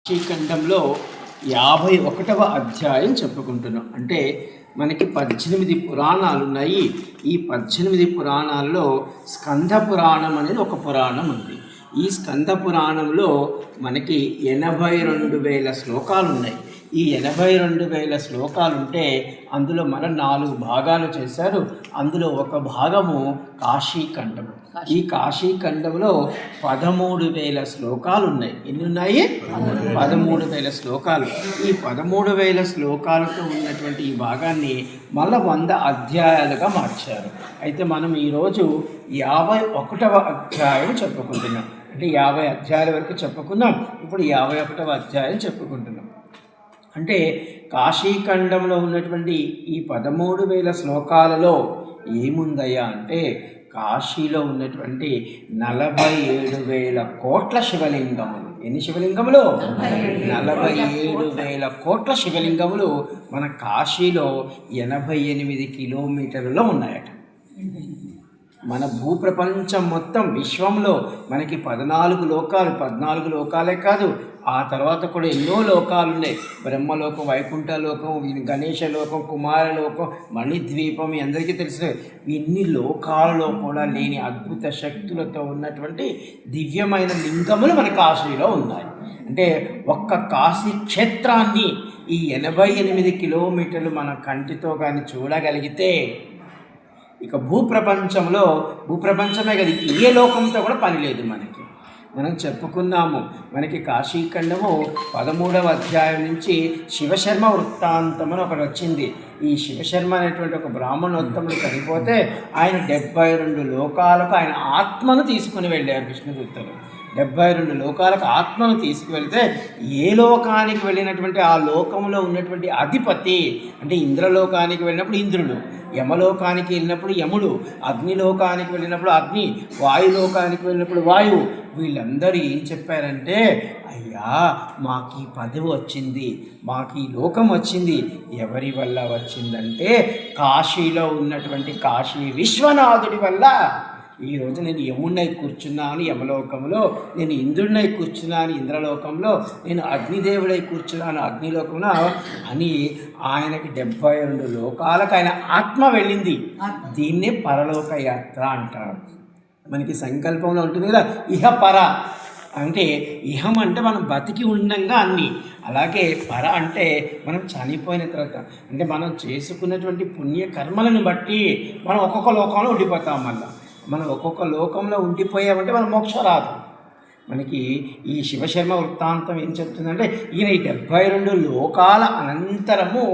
కాశీఖండంలో 51వ అధ్యాయం చెప్పుకుంటున్నాం. అంటే మనకి 18 పురాణాలు ఉన్నాయి. ఈ 18 పురాణాల్లో స్కంద పురాణం అనేది ఒక పురాణం ఉంది. ఈ స్కంద పురాణంలో మనకి 82,000 శ్లోకాలు ఉన్నాయి. ఈ 82,000 శ్లోకాలు ఉంటే అందులో మన 4 భాగాలు చేశారు. అందులో ఒక భాగము కాశీఖండము. ఈ కాశీఖండంలో 13,000 శ్లోకాలు ఉన్నాయి. ఎన్ని ఉన్నాయి? 13,000 శ్లోకాలు. ఈ 13,000 శ్లోకాలతో ఉన్నటువంటి ఈ భాగాన్ని మళ్ళీ 100 అధ్యాయాలుగా మార్చారు. అయితే మనం ఈరోజు 51వ అధ్యాయం చెప్పుకుంటున్నాం. అంటే 50 అధ్యాయాల వరకు చెప్పుకున్నాం. ఇప్పుడు 51వ అధ్యాయం చెప్పుకుంటున్నాం. అంటే కాశీఖండంలో ఉన్నటువంటి ఈ 13,000 శ్లోకాలలో ఏముందయ్యా అంటే కాశీలో ఉన్నటువంటి 47,000 కోట్ల శివలింగములు. ఎన్ని శివలింగములు? 47,000 కోట్ల శివలింగములు మన కాశీలో 88 కిలోమీటర్లలో ఉన్నాయట. మన భూప్రపంచం మొత్తం విశ్వంలో మనకి 14 లోకాలే కాదు, ఆ తర్వాత కూడా ఎన్నో లోకాలు ఉన్నాయి. బ్రహ్మలోకం, వైకుంఠలోకం, గణేశలోకం, కుమారలోకం, మణిద్వీపం, మీ అందరికీ తెలుసు. ఇన్ని లోకాలలో కూడా లేని అద్భుత శక్తులతో ఉన్నటువంటి దివ్యమైన లింగములు మన కాశీలో ఉన్నాయి. అంటే ఒక్క కాశీ క్షేత్రాన్ని ఈ 88 కిలోమీటర్లు మన కంటితో కానీ చూడగలిగితే ఇక భూప్రపంచమే కదా, ఏ లోకంతో కూడా పని లేదు మనకి. మనం చెప్పుకున్నాము, మనకి కాశీఖండము 13వ అధ్యాయం నుంచి శివశర్మ వృత్తాంతం అని ఒకటి వచ్చింది. ఈ శివశర్మ అనేటువంటి ఒక బ్రాహ్మణోత్తముడు చనిపోతే ఆయన 72 లోకాలకు ఆయన ఆత్మను తీసుకుని వెళ్ళారు విష్ణుదూతలు. 72 లోకాలకు ఆత్మను తీసుకువెళ్తే ఏ లోకానికి వెళ్ళినటువంటి ఆ లోకంలో ఉన్నటువంటి అధిపతి, అంటే ఇంద్రలోకానికి వెళ్ళినప్పుడు ఇంద్రుడు, యమలోకానికి వెళ్ళినప్పుడు యముడు, అగ్నిలోకానికి వెళ్ళినప్పుడు అగ్ని, వాయులోకానికి వెళ్ళినప్పుడు వాయువు, వీళ్ళందరూ ఏం చెప్పారంటే, అయ్యా మాకు ఈ పదవి వచ్చింది, మాకు ఈ లోకం వచ్చింది. ఎవరి వల్ల వచ్చిందంటే కాశీలో ఉన్నటువంటి కాశీ విశ్వనాథుడి వల్ల. ఈరోజు నేను యముడినై కూర్చున్నాను యమలోకంలో, నేను ఇంద్రుడినై కూర్చున్నాను ఇంద్రలోకంలో, నేను అగ్నిదేవుడై కూర్చున్నాను అగ్నిలోకంలో అని ఆయనకి 72 లోకాలకు ఆయన ఆత్మ వెళ్ళింది. దీన్నే పరలోక యాత్ర అంటారు. మనకి సంకల్పంలో ఉంటుంది కదా, ఇహ పర అంటే, ఇహం అంటే మనం బతికి ఉండంగా అన్నీ, అలాగే పర అంటే మనం చనిపోయిన తర్వాత, అంటే మనం చేసుకున్నటువంటి పుణ్యకర్మలను బట్టి మనం ఒక్కొక్క లోకంలో ఉండిపోతాం. మళ్ళీ మనం ఒక్కొక్క లోకంలో ఉండిపోయామంటే మన మోక్షం రాదు. మనకి ఈ శివశర్మ వృత్తాంతం ఏం చెప్తుందంటే, ఈయన ఈ 72 లోకాల అనంతరము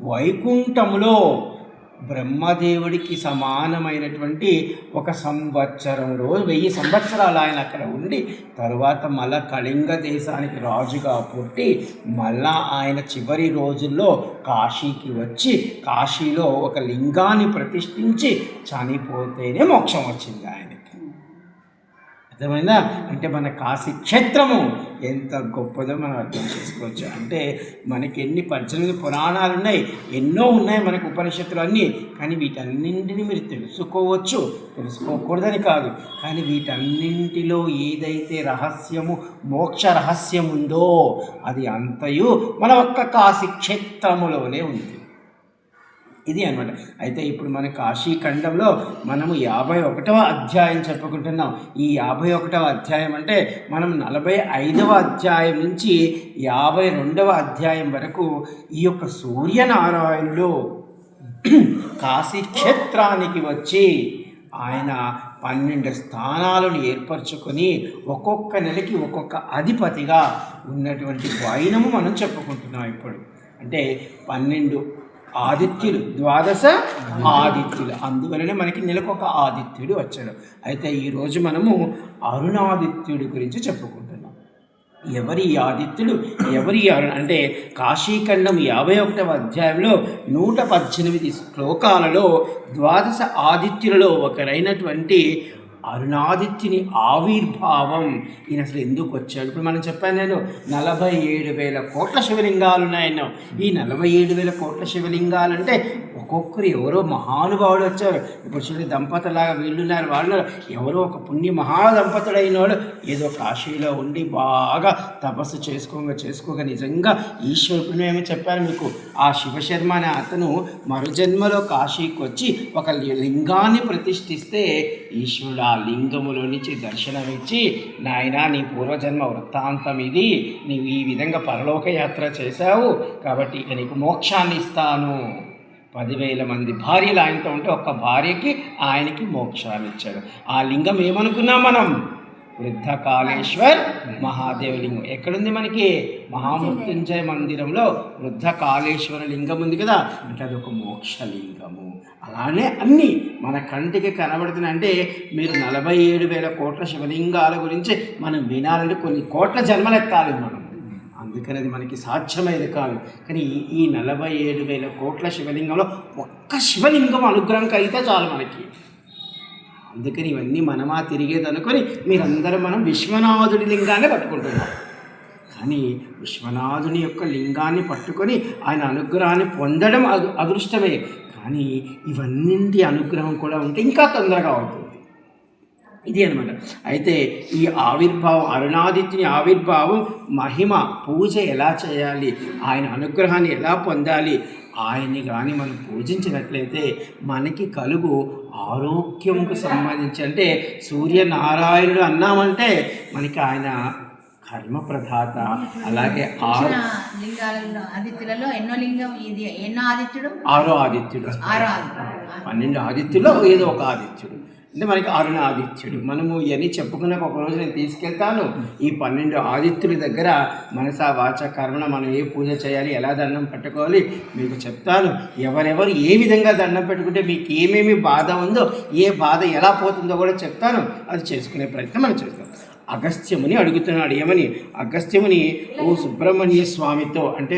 వైకుంఠములో బ్రహ్మదేవుడికి సమానమైనటువంటి 1 సంవత్సరం రోజు 1000 సంవత్సరాలు ఆయన అక్కడ ఉండి, తరువాత మళ్ళా కళింగ దేశానికి రాజుగా పుట్టి, మళ్ళా ఆయన చివరి రోజుల్లో కాశీకి వచ్చి కాశీలో ఒక లింగాన్ని ప్రతిష్ఠించి చనిపోతేనే మోక్షం వచ్చింది ఆయనకి. అర్థమైందా? అంటే మన కాశీ క్షేత్రము ఎంత గొప్పదో మనం అర్థం చేసుకోవచ్చు. అంటే మనకి ఎన్ని 18 పురాణాలు ఉన్నాయి, ఎన్నో ఉన్నాయి మనకు ఉపనిషత్తులు అన్నీ. కానీ వీటన్నింటినీ మీరు తెలుసుకోవచ్చు, తెలుసుకోకూడదని కాదు. కానీ వీటన్నింటిలో ఏదైతే రహస్యము, మోక్ష రహస్యం ఉందో అది అంతయు మన ఒక్క కాశీ క్షేత్రములోనే ఉంది. ఇది అనమాట. అయితే ఇప్పుడు మన కాశీఖండంలో మనము 51వ అధ్యాయం చెప్పుకుంటున్నాం. ఈ 51వ అధ్యాయం అంటే మనం 45వ అధ్యాయం నుంచి 52వ అధ్యాయం వరకు ఈ యొక్క సూర్యనారాయణుడు కాశీ క్షేత్రానికి వచ్చి ఆయన 12 స్థానాలను ఏర్పరచుకొని ఒక్కొక్క నెలకి ఒక్కొక్క అధిపతిగా ఉన్నటువంటి వైనము మనం చెప్పుకుంటున్నాం ఇప్పుడు. అంటే 12 ఆదిత్యులు, 12 ఆదిత్యులు, అందువలనే మనకి నెలకొక ఆదిత్యుడు వచ్చాడు. అయితే ఈరోజు మనము అరుణాదిత్యుడి గురించి చెప్పుకుంటున్నాం. ఎవరి ఆదిత్యుడు, ఎవరి అంటే కాశీఖండం 51వ అధ్యాయంలో 118 శ్లోకాలలో 12 ఆదిత్యులలో ఒకరైనటువంటి అరుణాదిత్యుని ఆవిర్భావం. ఈయన అసలు ఎందుకు వచ్చాడు? ఇప్పుడు మనం చెప్పాను నేను 47,000 కోట్ల శివలింగాలు ఉన్నాయన్నో. ఈ 47,000 కోట్ల శివలింగాలంటే ఒక్కొక్కరు ఎవరో మహానుభావుడు వచ్చారు. ఇప్పుడు చూడండి, దంపతులాగా వీళ్ళున్నారు, వాళ్ళు ఎవరో ఒక పుణ్య మహాదంపతుడైన వాడు ఏదో కాశీలో ఉండి బాగా తపస్సు చేసుకోగా నిజంగా ఈశ్వరుడు. మేము చెప్పాను మీకు, ఆ శివశర్మ అనే అతను మరుజన్మలో కాశీకి వచ్చి ఒక లింగాన్ని ప్రతిష్ఠిస్తే ఈశ్వరుడు ఆ లింగములో నుంచి దర్శనమిచ్చి, నాయనా నీ పూర్వజన్మ వృత్తాంతం ఇది, నీవు ఈ విధంగా పరలోక యాత్ర చేశావు కాబట్టి ఇక నీకు మోక్షాన్ని ఇస్తాను. 10,000 మంది భార్యలు ఆయనతో ఉంటే ఒక్క భార్యకి ఆయనకి మోక్షాన్ని ఇచ్చాడు. ఆ లింగం ఏమనుకున్నాం మనం? వృద్ధకాళేశ్వర్ మహాదేవలింగం. ఎక్కడుంది? మనకి మహామృత్యుంజయ మందిరంలో వృద్ధకాళేశ్వర లింగం ఉంది కదా, అంటే అది ఒక మోక్షలింగము. అలానే అన్నీ మన కంటికి కనబడుతున్నాయి. అంటే మీరు 47,000 కోట్ల శివలింగాల గురించి మనం వినాలంటే కొన్ని కోట్ల జన్మలెత్తాలి మనం, అందుకని అది మనకి సాధ్యమేది కాదు. కానీ ఈ 47,000 కోట్ల శివలింగంలో ఒక్క శివలింగం అనుగ్రహం కలిగితే చాలు మనకి. అందుకని ఇవన్నీ మనమా తిరిగేది అనుకొని మీరందరూ మనం విశ్వనాథుడి లింగాన్ని పట్టుకుంటున్నాం. కానీ విశ్వనాథుని యొక్క లింగాన్ని పట్టుకొని ఆయన అనుగ్రహాన్ని పొందడం అదృష్టమే. కానీ ఇవన్నింటి అనుగ్రహం కూడా ఉంటే ఇంకా తొందరగా అవుతుంది. ఇది అనమాట. అయితే ఈ ఆవిర్భావం, అరుణాదిత్యుని ఆవిర్భావం మహిమ, పూజ ఎలా చేయాలి, ఆయన అనుగ్రహాన్ని ఎలా పొందాలి, ఆయన్ని కానీ మనం పూజించినట్లయితే మనకి కలుగు ఆరోగ్యంకు సంబంధించి, అంటే సూర్యనారాయణుడు అన్నామంటే మనకి ఆయన కర్మప్రదాత. అలాగే ఆదిత్యులలో ఎన్నో లింగం ఇది, ఎన్నో ఆదిత్యుడు? 6వ ఆదిత్యుడు. 12 ఆదిత్యుల్లో ఏదో ఒక ఆదిత్యుడు అంటే మనకి అరుణాదిత్యుడు. మనము ఇవన్నీ చెప్పుకున్నాక ఒకరోజు నేను తీసుకెళ్తాను. ఈ 12 ఆదిత్యుల దగ్గర మనస వాచ కర్మణ మనం ఏ పూజ చేయాలి, ఎలా దండం పెట్టుకోవాలి మీకు చెప్తాను. ఎవరెవరు ఏ విధంగా దండం పెట్టుకుంటే మీకు ఏమేమి బాధ ఉందో, ఏ బాధ ఎలా పోతుందో కూడా చెప్తాను. అది చేసుకునే ప్రయత్నం మనం చేస్తాం. అగస్త్యముని అడుగుతున్నాడు. ఏమని? అగస్త్యముని ఓ సుబ్రహ్మణ్య స్వామితో, అంటే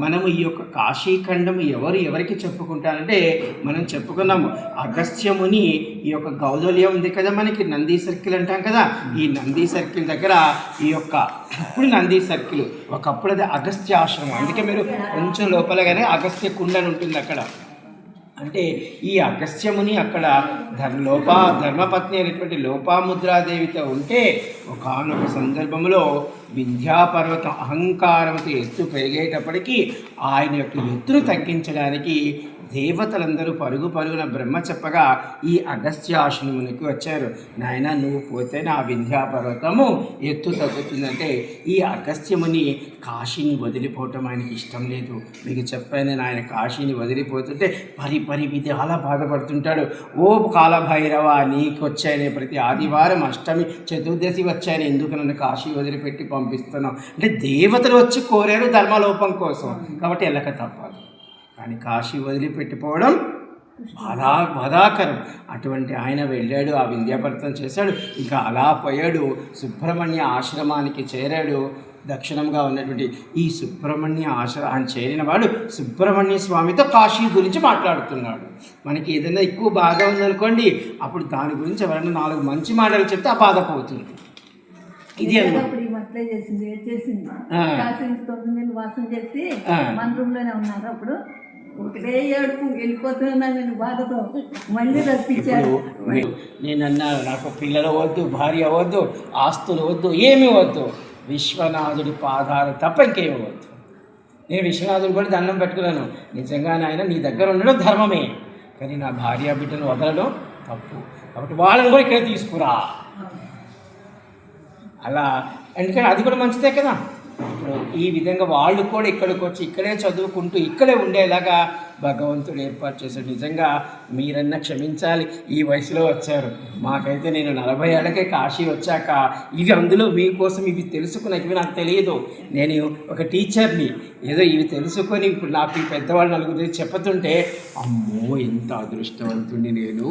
మనము ఈ యొక్క కాశీఖండము ఎవరికి చెప్పుకుంటారంటే మనం చెప్పుకున్నాము. అగస్త్యముని ఈ యొక్క గౌదల్యం ఉంది కదా మనకి, నంది సర్కిల్ అంటాం కదా, ఈ నంది సర్కిల్ దగ్గర ఈ యొక్క ఇప్పుడు నంది సర్కిల్, ఒకప్పుడు అది అగస్త్య ఆశ్రమం. అందుకే మీరు కొంచెం లోపలగానే అగస్త్య కుండని ఉంటుంది అక్కడ. అంటే ఈ అగస్త్యముని అక్కడ ధర్మపత్ని అయినటువంటి లోపాముద్రాదేవితో ఉంటే ఒకానొక సందర్భంలో వింధ్యాపర్వతం అహంకారంతో ఎత్తు పెరిగేటప్పటికీ ఆయన యొక్క ఎత్తును తగ్గించడానికి దేవతలందరూ పరుగున బ్రహ్మ చెప్పగా ఈ అగస్త్యాశ్రమునికి వచ్చారు. నాయన నువ్వు పోతే నా వింధ్యాపర్వతము ఎత్తు తగ్గుతుందంటే ఈ అగస్త్యముని కాశీని వదిలిపోవటం ఆయనకి ఇష్టం లేదు. మీకు చెప్పాను నేను, ఆయన కాశీని వదిలిపోతుంటే పరి విధాలా బాధపడుతుంటాడు. ఓ కాలభైరవ, నీకు వచ్చాయని ప్రతి ఆదివారం అష్టమి చతుర్దశి వచ్చాయని ఎందుకు నన్ను కాశీ వదిలిపెట్టి పంపిస్తున్నావు అంటే దేవతలు వచ్చి కోరారు ధర్మలోపం కోసం, కాబట్టి వెళ్ళక తప్పదు. కానీ కాశీ వదిలిపెట్టిపోవడం బాధాకరం. అటువంటి ఆయన వెళ్ళాడు, ఆ వింధ్యాపర్వతం చేశాడు. ఇంకా అలా పోయాడు, సుబ్రహ్మణ్య ఆశ్రమానికి చేరాడు. దక్షిణంగా ఉన్నటువంటి ఈ సుబ్రహ్మణ్య ఆశ్రమాన్ని చేరిన వాడు సుబ్రహ్మణ్య స్వామితో కాశీ గురించి మాట్లాడుతున్నాడు. మనకి ఏదైనా ఎక్కువ బాధ ఉందనుకోండి, అప్పుడు దాని గురించి ఎవరైనా 4 మంచి మాటలు చెప్తే ఆ బాధ పోతుంది. ఇది అన్నమాట. వాసం చేసి మన రూమ్ లోనే ఉన్నారు. అప్పుడు ఒకటే ఏడుపు, వెళ్ళిపోతున్నా నేను బాధతో. మళ్ళీ రప్పించారు. నేనన్నా నాకు పిల్లలు వద్దు, భార్య వద్దు, ఆస్తులు వద్దు, ఏమీ వద్దు, విశ్వనాథుడి పాదాలు తప్ప ఇంకేమీ వద్దు. నేను విశ్వనాథుడు కూడా దండం పెట్టుకున్నాను. నిజంగానే ఆయన నీ దగ్గర ఉండడం ధర్మమే, కానీ నా భార్య బిడ్డను వదలడం తప్పు, కాబట్టి వాళ్ళని కూడా ఇక్కడ తీసుకురా అలా. ఎందుకంటే అది కూడా మంచిదే కదా. ఇప్పుడు ఈ విధంగా వాళ్ళు కూడా ఇక్కడికి వచ్చి ఇక్కడే చదువుకుంటూ ఇక్కడే ఉండేలాగా భగవంతుడు ఏర్పాటు చేశాడు. నిజంగా మీరన్నా క్షమించాలి, ఈ వయసులో వచ్చారు. మాకైతే నేను 40 ఏళ్ళకే కాశీ వచ్చాక ఇవి అందులో మీకోసం ఇవి తెలుసుకున్న ఇవి నాకు తెలియదు. నేను ఒక టీచర్ని, ఏదో ఇవి తెలుసుకొని ఇప్పుడు నాకు ఈ పెద్దవాళ్ళు 4 చెప్పుతుంటే అమ్మో ఎంత అదృష్టవంతుణ్ణి నేను,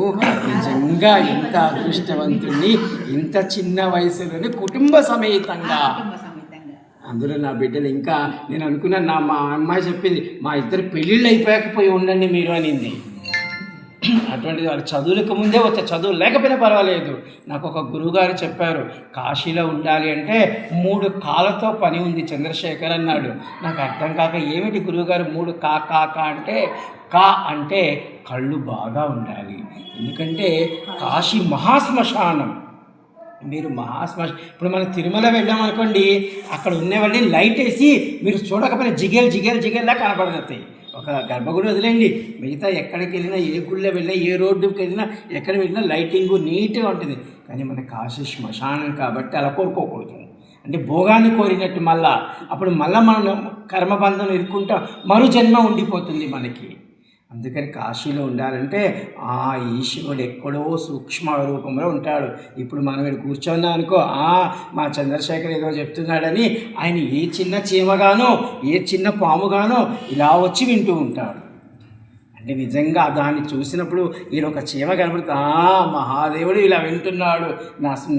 నిజంగా ఎంత అదృష్టవంతుణ్ణి, ఇంత చిన్న వయసులోనే కుటుంబ సమేతంగా. అందులో నా బిడ్డలు ఇంకా నేను అనుకున్నాను, మా అమ్మాయి చెప్పింది మా ఇద్దరు పెళ్ళిళ్ళు అయిపోయకపోయి ఉండండి మీరు అనింది. అటువంటిది వాళ్ళు చదువులకు ముందే వచ్చే, చదువు లేకపోయినా పర్వాలేదు. నాకు ఒక గురువుగారు చెప్పారు, కాశీలో ఉండాలి అంటే 3 కాళ్ళతో పని ఉంది చంద్రశేఖర్ అన్నాడు. నాకు అర్థం కాక ఏమిటి గురువుగారు 3 కా అంటే, కా అంటే కళ్ళు బాగా ఉండాలి. ఎందుకంటే కాశీ మహాశ్మశానం. మీరు ఇప్పుడు మనం తిరుమల వెళ్ళామనుకోండి, అక్కడ ఉన్నవాళ్ళని లైట్ వేసి మీరు చూడకపోయినా జిగేల్లా కనపడతాయి. ఒక గర్భగుడి వదిలేండి, మిగతా ఎక్కడికి వెళ్ళినా, ఏ గుళ్ళో వెళ్ళినా, ఏ రోడ్డుకి వెళ్ళినా, ఎక్కడ వెళ్ళినా లైటింగు నీట్గా ఉంటుంది. కానీ మన కాశీ శ్మశానం కాబట్టి అలా కోరుకోకూడదు. అంటే భోగాన్ని కోరినట్టు అప్పుడు మనం కర్మబంధం ఇరుక్కుంటాం, మరు జన్మ ఉండిపోతుంది మనకి. అందుకని కాశీలో ఉండాలంటే ఆ ఈశ్వరుడు ఎక్కడో సూక్ష్మ రూపంలో ఉంటాడు. ఇప్పుడు మనం ఇక్కడ కూర్చున్నాం అనుకో, మా చంద్రశేఖర్ ఏదో చెప్తున్నాడని ఆయన ఏ చిన్న చీమగానో ఏ చిన్న పాముగానో ఇలా వచ్చి వింటూ ఉంటాడు. అంటే నిజంగా దాన్ని చూసినప్పుడు ఈయన ఒక చీమ కనబడుతుంది, మహాదేవుడు ఇలా వింటున్నాడు,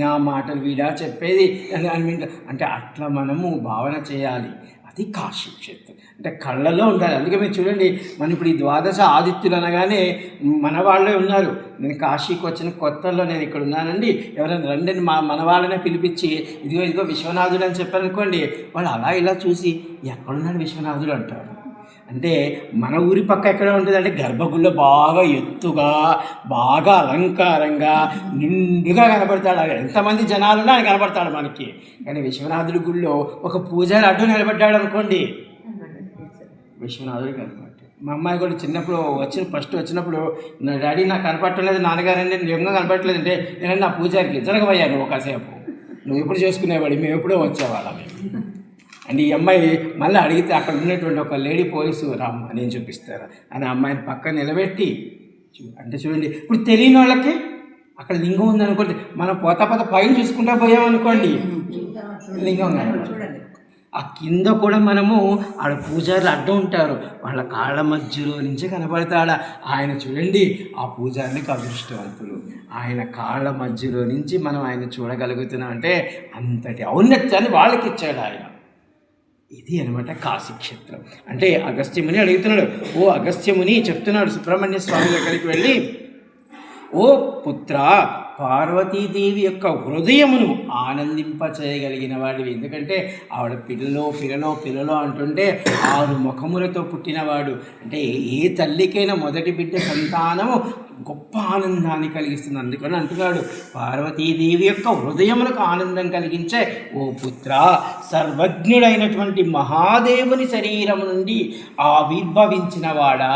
నా మాటలు వీడా చెప్పేది అని వింటూ, అంటే అట్లా మనము భావన చేయాలి. అది కాశీ క్షేత్రం అంటే కళ్ళలో ఉండాలి. అందుకే మీరు చూడండి, మనం ఇప్పుడు ఈ 12 ఆదిత్యులు అనగానే మన వాళ్ళే ఉన్నారు. నేను కాశీకి వచ్చిన కొత్తల్లో నేను ఇక్కడ ఉన్నానండి, ఎవరైనా రండి మన వాళ్ళనే పిలిపించి ఇదిగో విశ్వనాథుడు అని చెప్పారనుకోండి, వాళ్ళు అలా ఇలా చూసి ఎక్కడున్నాడు విశ్వనాథుడు అంటారు. అంటే మన ఊరి పక్క ఎక్కడ ఉంటుంది అంటే గర్భగుడిలో బాగా ఎత్తుగా, బాగా అలంకారంగా, నిండుగా కనబడతాడు. ఎంతమంది జనాలున్నా ఆయన కనబడతాడు మనకి. కానీ విశ్వనాథుడి గుడిలో ఒక పూజారి అడ్డు నిలబడ్డాడు అనుకోండి, విశ్వనాథుడు కనపడ్డాడు. మా అమ్మాయి కూడా చిన్నప్పుడు ఫస్ట్ వచ్చినప్పుడు, నా డాడీ నాకు కనపట్టలేదు, నాన్నగారండి నిజంగా కనపట్టలేదు అంటే, నేను నా పూజారికి జరగబోయాను ఒకసేపు, నువ్వు ఎప్పుడు చేసుకునేవాడు, మేము ఎప్పుడో వచ్చేవాళ్ళం. అండ్ ఈ అమ్మాయి మళ్ళీ అడిగితే అక్కడ ఉన్నటువంటి ఒక లేడీ పోలీసు రామ్మ నేను చూపిస్తారా అని అమ్మాయిని పక్కన నిలబెట్టి అంటే చూడండి. ఇప్పుడు తెలియని వాళ్ళకి అక్కడ లింగం ఉందనుకోండి, మనం పోతా పైన చూసుకుంటా పోయామనుకోండి, లింగం చూడండి. ఆ కింద కూడా మనము ఆడ పూజారులు అడ్డం ఉంటారు, వాళ్ళ కాళ్ళ మధ్యలో నుంచి కనపడతాడా ఆయన. చూడండి, ఆ పూజారులకు అదృష్టవంతులు, ఆయన కాళ్ళ మధ్యలో నుంచి మనం ఆయన చూడగలుగుతున్నాం అంటే అంతటి ఔన్నత్యాన్ని వాళ్ళకి ఇచ్చాడు ఆయన. ఇది అనమాట కాశీక్షేత్రం అంటే. అగస్త్యముని అడుగుతున్నాడు, ఓ అగస్త్యముని చెప్తున్నాడు సుబ్రహ్మణ్య స్వామి దగ్గరికి వెళ్ళి, ఓ పుత్ర, పార్వతీదేవి యొక్క హృదయమును ఆనందింపచేయగలిగిన వాడివి. ఎందుకంటే ఆవిడ పిల్లలో అంటుంటే 6 ముఖములతో పుట్టినవాడు. అంటే ఏ తల్లికైనా మొదటి బిడ్డ సంతానము గొప్ప ఆనందాన్ని కలిగిస్తుంది. అందుకని అంటున్నాడు, పార్వతీదేవి యొక్క హృదయములకు ఆనందం కలిగించే ఓ పుత్ర, సర్వజ్ఞుడైనటువంటి మహాదేవుని శరీరము నుండి ఆవిర్భవించిన వాడా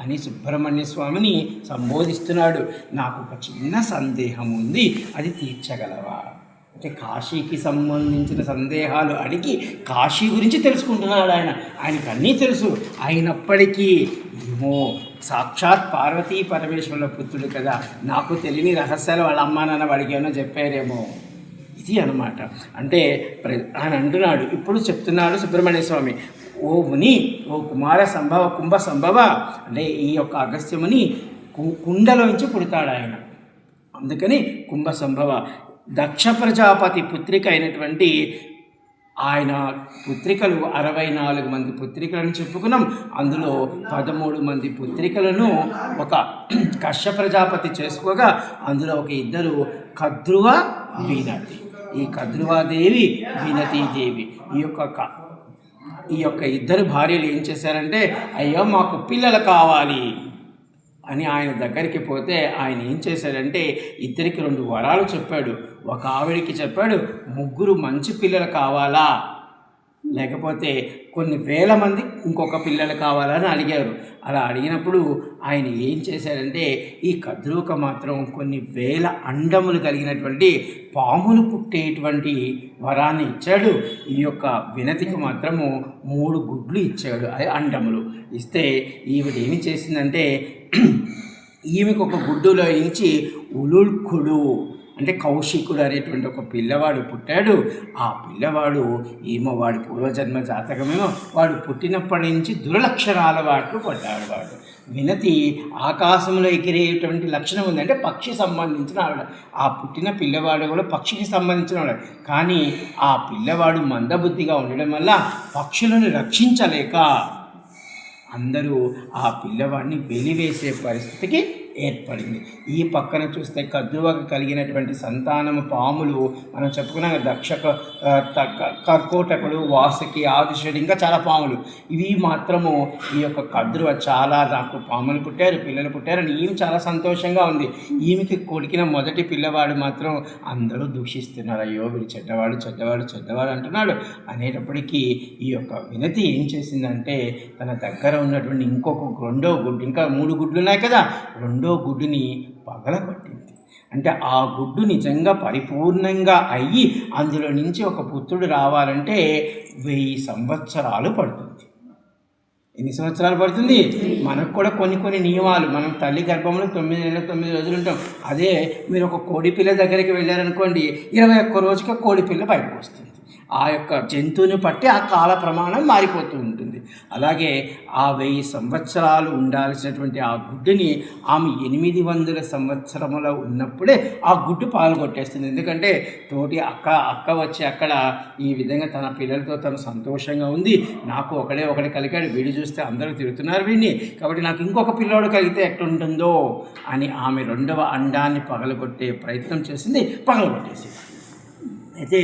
అని సుబ్రహ్మణ్య స్వామిని సంబోధిస్తున్నాడు. నాకు ఒక చిన్న సందేహం ఉంది, అది తీర్చగలవా అంటే కాశీకి సంబంధించిన సందేహాలు అడిగి కాశీ గురించి తెలుసుకుంటున్నాడు ఆయన. ఆయనకు అన్నీ తెలుసు, అయినప్పటికీ ఏమో సాక్షాత్ పార్వతీ పరమేశ్వరుల పుత్రుడు కదా, నాకు తెలియని రహస్యాలు వాళ్ళ అమ్మా నాన్న వాడికి ఏమైనా చెప్పారేమో. ఇది అనమాట. అంటే ఆయన అంటున్నాడు, ఇప్పుడు చెప్తున్నాడు సుబ్రహ్మణ్య స్వామి, ఓ ముని, ఓ కుంభ సంభవ అంటే ఈ యొక్క అగస్త్యముని కుండలోంచి పుడతాడు ఆయన. అందుకని కుంభ సంభవ. దక్ష ప్రజాపతి పుత్రిక అయినటువంటి ఆయన పుత్రికలు 64 మంది పుత్రికలను చెప్పుకున్నాం. అందులో 13 మంది పుత్రికలను ఒక కశ్యప ప్రజాపతి చేసుకోగా అందులో ఒక 2 కద్రువ వినతి. ఈ కద్రువాదేవి వినతీదేవి ఈ యొక్క 2 భార్యలు ఏం చేశారంటే, అయ్యో మాకు పిల్లలు కావాలి అని ఆయన దగ్గరికి పోతే ఆయన ఏం చేశాడంటే 2కి 2 వరాలు చెప్పాడు. ఒక ఆవిడికి చెప్పాడు, 3 మంచి పిల్లలు కావాలా, లేకపోతే కొన్ని వేల మంది ఇంకొక పిల్లలు కావాలని అడిగారు. అలా అడిగినప్పుడు ఆయన ఏం చేశాడంటే ఈ కద్రువుకు మాత్రం కొన్ని వేల అండములు కలిగినటువంటి పాములు పుట్టేటువంటి వరాన్ని ఇచ్చాడు. ఈ యొక్క వినతికి మాత్రము 3 గుడ్లు ఇచ్చాడు, అండములు ఇస్తే ఈవిడ ఏమి చేసిందంటే ఈమెకు ఒక గుడ్డులో ఇంచి ఉలుల్కుడు అంటే కౌశికుడు అనేటువంటి ఒక పిల్లవాడు పుట్టాడు. ఆ పిల్లవాడు వాడి పూర్వజన్మ జాతకమేమో వాడు పుట్టినప్పటి నుంచి దుర్లక్షణాల వాట్లు పడ్డాడు. వాడు వినతి ఆకాశంలో ఎగిరేటువంటి లక్షణం ఉంది, అంటే పక్షి సంబంధించిన ఆవిడ. ఆ పుట్టిన పిల్లవాడు కూడా పక్షికి సంబంధించిన వాడు. కానీ ఆ పిల్లవాడు మందబుద్ధిగా ఉండడం వల్ల పక్షులను రక్షించలేక అందరూ ఆ పిల్లవాడిని వెలివేసే పరిస్థితికి ఏర్పడింది. ఈ పక్కన చూస్తే కద్రువకు కలిగినటువంటి సంతానము పాములు మనం చెప్పుకున్నాం కదా, కర్కోటకుడు, వాసుకి, ఆదిశుడు, ఇంకా చాలా పాములు. ఇవి మాత్రము ఈ యొక్క కద్రువ చాలా నాకు పాములు పుట్టారు, పిల్లలు పుట్టారని ఈమె చాలా సంతోషంగా ఉంది. ఈమెకి కొడికిన మొదటి పిల్లవాడు మాత్రం అందరూ దూషిస్తున్నారు. అయ్యో వీడు చెడ్డవాడు చెడ్డవాడు చెడ్డవాడు అంటున్నాడు. అనేటప్పటికీ ఈ యొక్క వినతి ఏం చేసిందంటే తన దగ్గర ఉన్నటువంటి ఇంకొక రెండో గుడ్డు, ఇంకా 3 గుడ్లు ఉన్నాయి కదా, రెండో గుడ్డుని పగలగొట్టింది. అంటే ఆ గుడ్డు నిజంగా పరిపూర్ణంగా అయ్యి అందులో నుంచి ఒక పుత్రుడు రావాలంటే 1000 సంవత్సరాలు పడుతుంది. ఎన్ని సంవత్సరాలు పడుతుంది? మనకు కూడా కొన్ని నియమాలు. మనం తల్లి గర్భంలో 9 నెలలు 9 రోజులు ఉంటాం. అదే మీరు ఒక కోడి పిల్ల దగ్గరికి వెళ్ళారనుకోండి, 21 రోజుకి కోడి పిల్ల బయటకు వస్తుంది. ఆ యొక్క జంతువుని బట్టి ఆ కాల ప్రమాణం మారిపోతూ ఉంటుంది. అలాగే ఆ 1000 సంవత్సరాలు ఉండాల్సినటువంటి ఆ గుడ్డుని ఆమె 800 సంవత్సరములో ఉన్నప్పుడే ఆ గుడ్డు పాల్గొట్టేస్తుంది. ఎందుకంటే తోటి అక్క వచ్చి అక్కడ ఈ విధంగా తన పిల్లలతో తను సంతోషంగా ఉంది. నాకు ఒకడే కలిగాడు, వీడు చూస్తే అందరూ తిడుతున్నారు వీడిని, కాబట్టి నాకు ఇంకొక పిల్లోడు కలిగితే ఎట్టుంటుందో అని ఆమె రెండవ అండాన్ని పగలగొట్టే ప్రయత్నం చేసింది, పగలగొట్టేసింది. అయితే